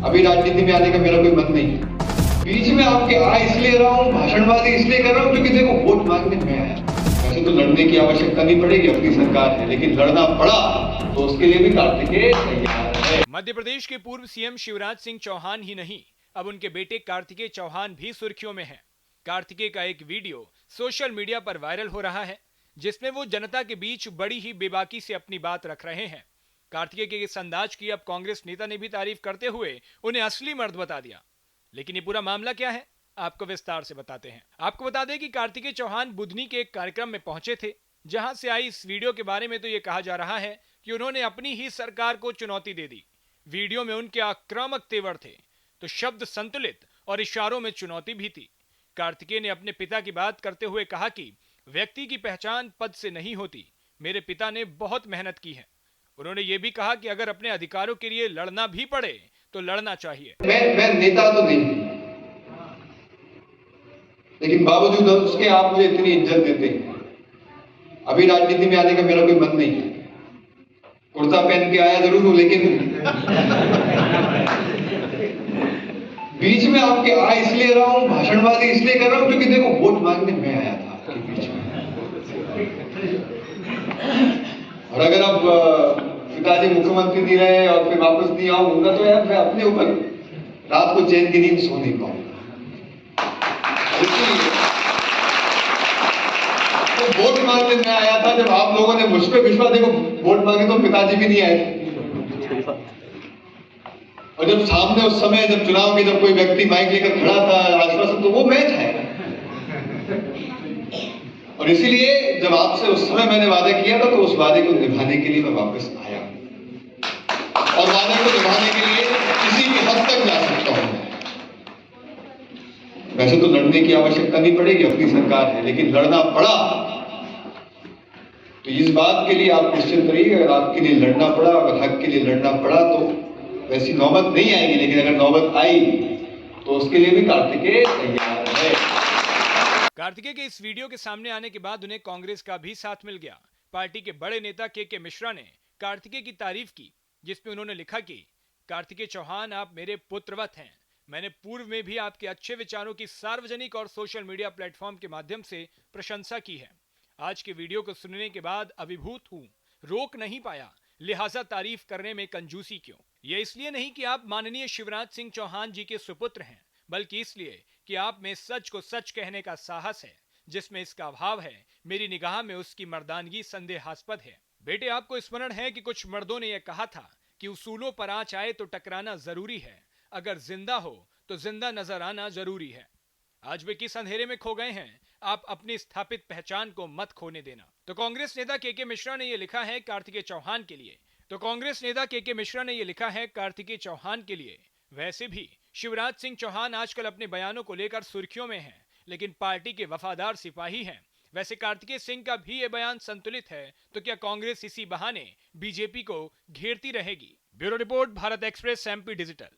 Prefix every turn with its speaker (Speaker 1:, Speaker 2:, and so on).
Speaker 1: अभी राजनीति में आने का मेरा कोई मन नहीं है। बीच में आपके इसलिए रहा हूँ, भाषणबाजी इसलिए कर रहा हूँ क्योंकि देखो वोट मांगने में आया। वैसे तो लड़ने की आवश्यकता नहीं पड़ेगी, अपनी सरकार है, लेकिन लड़ना पड़ा तो उसके लिए भी कार्तिकेय तैयार है।
Speaker 2: मध्य प्रदेश के पूर्व सीएम शिवराज सिंह चौहान ही नहीं, अब उनके बेटे कार्तिकेय चौहान भी सुर्खियों में हैं। कार्तिकेय का एक वीडियो सोशल मीडिया पर वायरल हो रहा है, जिसमें वो जनता के बीच बड़ी ही बेबाकी से अपनी बात रख रहे हैं। कार्तिकेय के इस अंदाज की अब कांग्रेस नेता ने भी तारीफ करते हुए उन्हें असली मर्द बता दिया। लेकिन ये पूरा मामला क्या है, आपको विस्तार से बताते हैं। आपको बता दें कि कार्तिकेय चौहान बुधनी के एक कार्यक्रम में पहुंचे थे, जहां से आई इस वीडियो के बारे में तो ये कहा जा रहा है कि उन्होंने अपनी ही सरकार को चुनौती दे दी। वीडियो में उनके आक्रामक तेवर थे, तो शब्द संतुलित और इशारों में चुनौती भी थी। कार्तिकेय ने अपने पिता की बात करते हुए कहा कि व्यक्ति की पहचान पद से नहीं होती, मेरे पिता ने बहुत मेहनत की है। उन्होंने ये भी कहा कि अगर अपने अधिकारों के लिए लड़ना भी पड़े तो लड़ना चाहिए।
Speaker 1: मैं नेता तो नहीं, लेकिन बावजूद उसके आप मुझे इतनी इज्जत देते हैं। अभी राजनीति में आने का मेरा कोई मन नहीं है। कुर्ता पहन के आया जरूर हूं, लेकिन बीच में आपके इसलिए रहा हूं, भाषणबाजी इसलिए कर रहा हूं क्योंकि देखो वोट मांगने में आया था आपके बीच में। और अगर अब पिताजी मुख्यमंत्री नहीं रहे और फिर वापस नहीं आऊंगा तो यार मैं अपने ऊपर रात को चैन की नींद सो नहीं पाऊंगा। तो वोट मांगने में आया था, जब आप लोगों ने मुझ पर विश्वास, देखो वोट मांगे तो पिताजी भी नहीं आए थे। और जब सामने उस समय जब चुनाव के जब कोई व्यक्ति माइक लेकर खड़ा था आश्वासन, तो वो मैं था। और इसीलिए जब आपसे उस समय मैंने वादा किया था तो उस वादे को निभाने के लिए मैं वापस आया, और वादे को निभाने के लिए किसी भी हद तक जा सकता हूं। वैसे तो लड़ने की आवश्यकता नहीं पड़ेगी, अपनी सरकार है, लेकिन लड़ना पड़ा तो इस बात के लिए आप निश्चिंत रहिए, अगर आपके लिए लड़ना पड़ा, अगर हक के लिए लड़ना पड़ा तो वैसी नौबत नहीं आएगी, लेकिन अगर नौबत आई तो उसके लिए भी कार्तिकेय तैयार है।
Speaker 2: कार्तिकेय के इस वीडियो के सामने आने के बाद उन्हें कांग्रेस का भी साथ मिल गया। पार्टी के बड़े नेता के मिश्रा ने कार्तिकेय की तारीफ की, जिसमें उन्होंने लिखा कि कार्तिकेय चौहान, आप मेरे पुत्रवत हैं। मैंने पूर्व में भी आपके अच्छे विचारों की सार्वजनिक और सोशल मीडिया प्लेटफॉर्म के माध्यम से प्रशंसा की है। आज के वीडियो को सुनने के बाद अभिभूत हूं, रोक नहीं पाया, लिहाजा तारीफ करने में कंजूसी क्यों। यह इसलिए नहीं कि आप माननीय शिवराज सिंह चौहान जी के सुपुत्र हैं, बल्कि इसलिए कि आप में सच को सच कहने का साहस है। जिसमें इसका अभाव है, मेरी निगाह में उसकी मर्दानगी संदेहास्पद है। बेटे, आपको स्मरण है कि कुछ मर्दों ने यह कहा था कि उसूलों पर आंच आए तो टकराना जरूरी है, अगर जिंदा हो तो जिंदा नजर आना जरूरी है। आज वे किस अंधेरे में खो गए हैं, आप अपनी स्थापित पहचान को मत खोने देना। तो कांग्रेस नेता के मिश्रा ने यह लिखा है कार्तिकेय चौहान के लिए। के लिए वैसे भी शिवराज सिंह चौहान आजकल अपने बयानों को लेकर सुर्खियों में हैं, लेकिन पार्टी के वफादार सिपाही हैं। वैसे कार्तिकेय सिंह का भी ये बयान संतुलित है, तो क्या कांग्रेस इसी बहाने बीजेपी को घेरती रहेगी? Bureau report, Bharat express, MP digital.